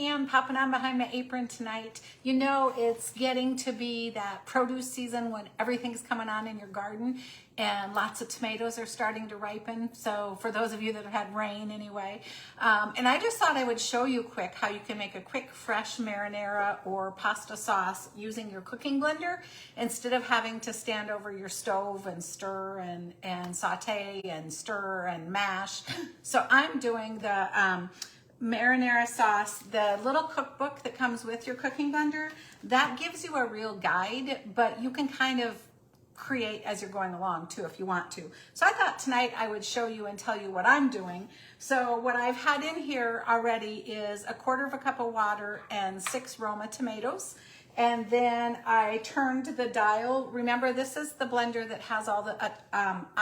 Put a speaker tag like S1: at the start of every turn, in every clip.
S1: Ann popping on behind my apron tonight. You know, it's getting to be that produce season when everything's coming on in your garden and lots of tomatoes are starting to ripen. So for those of you that have had rain anyway. And I just thought I would show you quick how you can make a quick fresh marinara or pasta sauce using your cooking blender instead of having to stand over your stove and stir and saute and stir and mash. So I'm doing the marinara sauce, the little cookbook that comes with your cooking blender. That gives you a real guide, but you can kind of create as you're going along too if you want to. So I thought tonight I would show you and tell you what I'm doing. So what I've had in here already is 1/4 cup of water and 6 Roma tomatoes. And then I turned the dial. Remember, this is the blender that has all the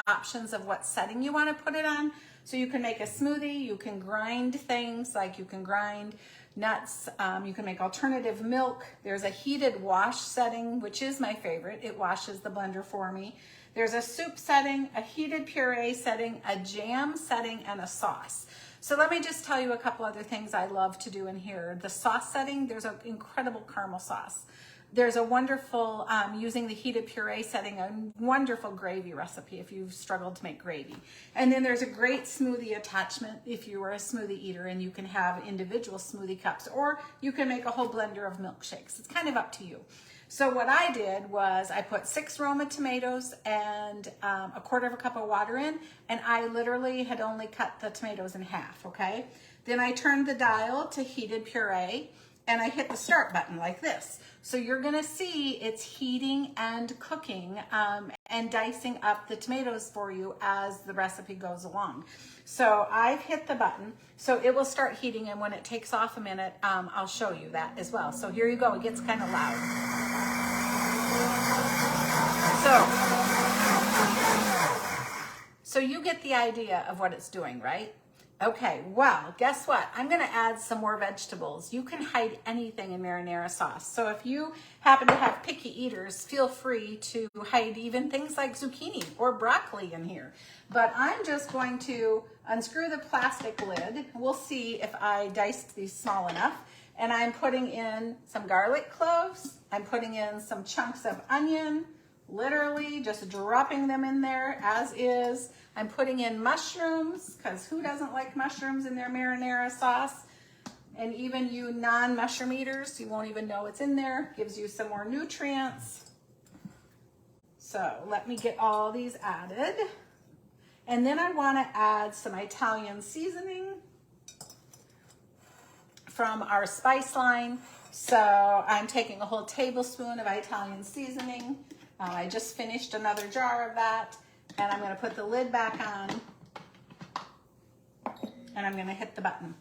S1: options of what setting you want to put it on. So you can make a smoothie, you can grind things, like you can grind nuts, you can make alternative milk. There's a heated wash setting, which is my favorite. It washes the blender for me. There's a soup setting, a heated puree setting, a jam setting, and a sauce. So let me just tell you a couple other things I love to do in here. The sauce setting, there's an incredible caramel sauce. There's a wonderful, using the heated puree setting, a wonderful gravy recipe if you've struggled to make gravy. And then there's a great smoothie attachment if you are a smoothie eater and you can have individual smoothie cups, or you can make a whole blender of milkshakes. It's kind of up to you. So what I did was I put 6 Roma tomatoes and 1/4 cup of water in, and I literally had only cut the tomatoes in half, okay? Then I turned the dial to heated puree, and I hit the start button like this. So you're gonna see it's heating and cooking and dicing up the tomatoes for you as the recipe goes along. So I've hit the button, so it will start heating, and when it takes off a minute, I'll show you that as well. So here you go, it gets kind of loud. So you get the idea of what it's doing, right? Okay, well, guess what? I'm gonna add some more vegetables. You can hide anything in marinara sauce. So if you happen to have picky eaters, feel free to hide even things like zucchini or broccoli in here. But I'm just going to unscrew the plastic lid. We'll see if I diced these small enough. And I'm putting in some garlic cloves. I'm putting in some chunks of onion, literally just dropping them in there as is. I'm putting in mushrooms, because who doesn't like mushrooms in their marinara sauce? And even you non-mushroom eaters, you won't even know it's in there. Gives you some more nutrients. So let me get all these added. And then I want to add some Italian seasoning from our spice line. So I'm taking a whole tablespoon of Italian seasoning. I just finished another jar of that, and I'm going to put the lid back on, and I'm going to hit the button.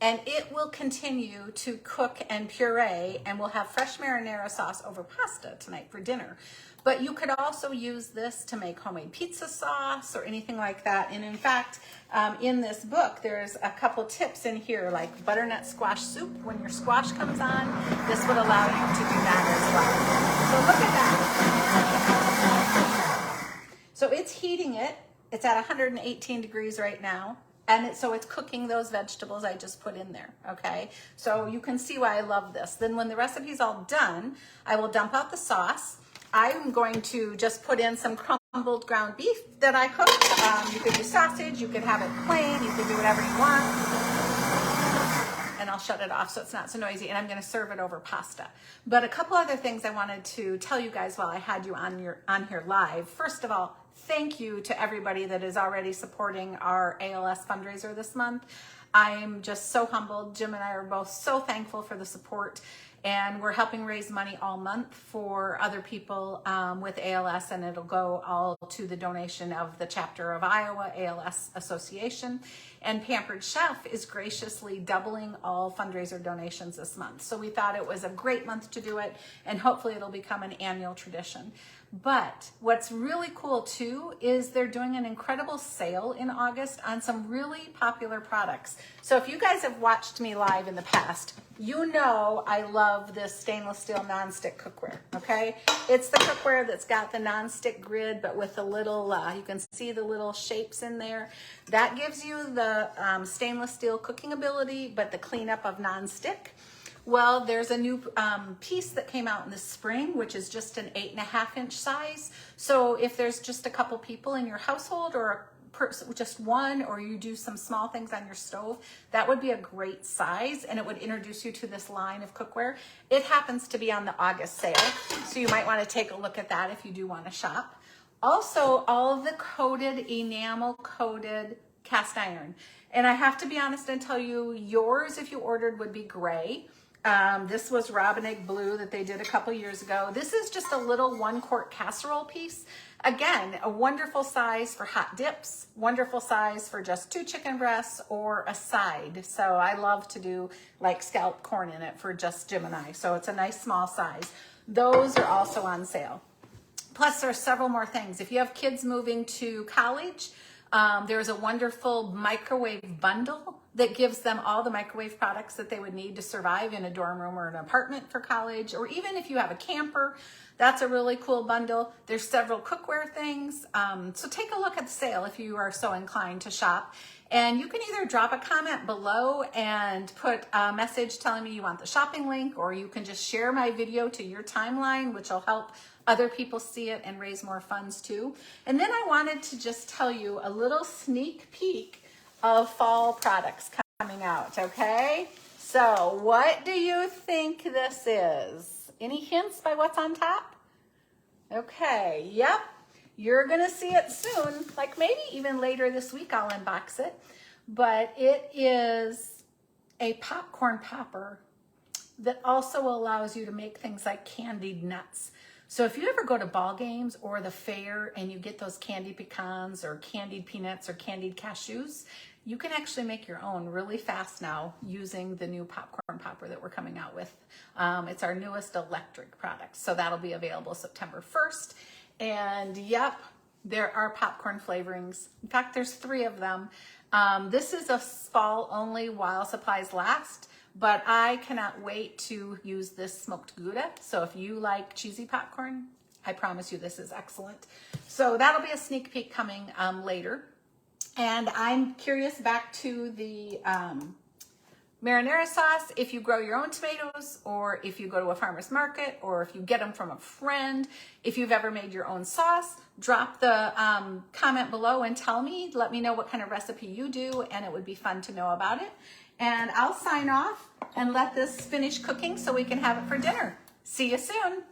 S1: And it will continue to cook and puree, and we'll have fresh marinara sauce over pasta tonight for dinner. But you could also use this to make homemade pizza sauce or anything like that. And in fact, in this book, there's a couple tips in here, like butternut squash soup. When your squash comes on, this would allow you to do that as well. So look at that. So it's heating it. It's at 118 degrees right now. And so it's cooking those vegetables I just put in there, okay? So you can see why I love this. Then when the recipe's all done, I will dump out the sauce. I'm going to just put in some crumbled ground beef that I cooked. You could do sausage, you could have it plain, you could do whatever you want. And I'll shut it off so it's not so noisy, and I'm gonna serve it over pasta. But a couple other things I wanted to tell you guys while I had you on here live. First of all, thank you to everybody that is already supporting our ALS fundraiser this month. I'm just so humbled. Jim and I are both so thankful for the support. And we're helping raise money all month for other people with ALS, and it'll go all to the donation of the chapter of Iowa ALS Association. And Pampered Chef is graciously doubling all fundraiser donations this month. So we thought it was a great month to do it, and hopefully it'll become an annual tradition. But what's really cool too is they're doing an incredible sale in August on some really popular products. So if you guys have watched me live in the past, you know I love this stainless steel nonstick cookware, okay? It's the cookware that's got the nonstick grid, but with the little, you can see the little shapes in there. That gives you the stainless steel cooking ability, but the cleanup of nonstick. Well, there's a new piece that came out in the spring, which is just an 8.5-inch size. So if there's just a couple people in your household, or just one, or you do some small things on your stove, that would be a great size, and it would introduce you to this line of cookware. It happens to be on the August sale, so you might want to take a look at that if you do want to shop. Also, all of the coated, enamel coated cast iron. And I have to be honest and tell you, yours, if you ordered, would be gray. This was Robin Egg Blue that they did a couple years ago. This is just a little 1-quart casserole piece. Again, a wonderful size for hot dips, wonderful size for just 2 chicken breasts or a side. So I love to do like scalloped corn in it for just Jim and I. So it's a nice small size. Those are also on sale. Plus there's several more things. If you have kids moving to college, there's a wonderful microwave bundle that gives them all the microwave products that they would need to survive in a dorm room or an apartment for college, or even if you have a camper, that's a really cool bundle. There's several cookware things. So take a look at the sale if you are so inclined to shop. And you can either drop a comment below and put a message telling me you want the shopping link, or you can just share my video to your timeline, which will help other people see it and raise more funds too. And then I wanted to just tell you a little sneak peek of fall products coming out, okay? So what do you think this is? Any hints by what's on top? Okay, yep. You're gonna see it soon, like maybe even later this week I'll unbox it. But it is a popcorn popper that also allows you to make things like candied nuts. So if you ever go to ball games or the fair and you get those candied pecans or candied peanuts or candied cashews, you can actually make your own really fast now using the new popcorn popper that we're coming out with. It's our newest electric product. So that'll be available September 1st. And yep, there are popcorn flavorings. In fact, there's 3 of them. This is a fall only while supplies last, but I cannot wait to use this smoked Gouda. So if you like cheesy popcorn, I promise you this is excellent. So that'll be a sneak peek coming later. And I'm curious, back to the marinara sauce, if you grow your own tomatoes, or if you go to a farmer's market, or if you get them from a friend, if you've ever made your own sauce, drop the comment below and tell me, let me know what kind of recipe you do, and it would be fun to know about it. And I'll sign off and let this finish cooking so we can have it for dinner. See you soon.